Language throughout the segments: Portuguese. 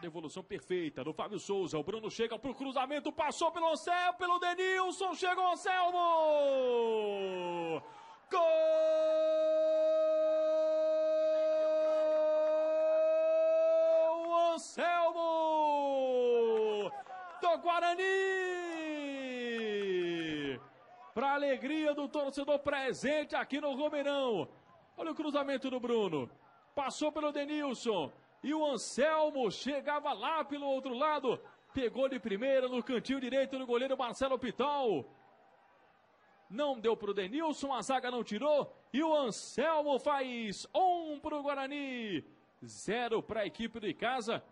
Devolução perfeita do Fábio Souza. O Bruno chega pro cruzamento, passou pelo Anselmo, pelo Denilson, chega o Anselmo! Gol Anselmo do Guarani! Para alegria do torcedor presente aqui no Romeirão. Olha o cruzamento do Bruno. Passou pelo Denilson. E o Anselmo chegava lá pelo outro lado. Pegou de primeira no cantinho direito do goleiro Marcelo Pital. Não deu para o Denilson, a zaga não tirou. E o Anselmo faz 1 para o Guarani. 0 para a equipe de casa.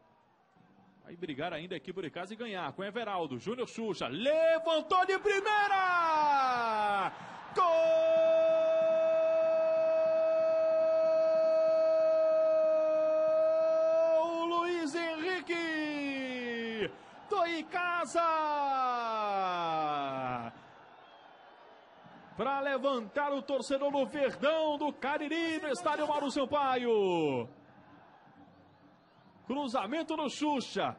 Vai brigar ainda a equipe de casa e ganhar com Everaldo. Júnior Xuxa levantou de primeira. Gol! Tô em casa para levantar o torcedor do Verdão do Cariri no estádio Mauro Sampaio. Cruzamento no Xuxa.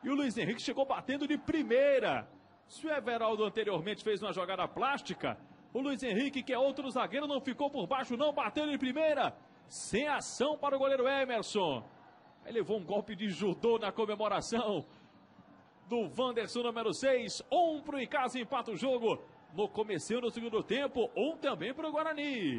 E o Luiz Henrique chegou batendo de primeira. Se o Everaldo anteriormente fez uma jogada plástica, o Luiz Henrique, que é outro zagueiro, não ficou por baixo, não bateu de primeira. Sem ação para o goleiro Emerson. Aí levou um golpe de judô na comemoração do Wanderson, número 6. 1 pro Icasa, empata o jogo no comecinho do segundo tempo. 1 também pro Guarani.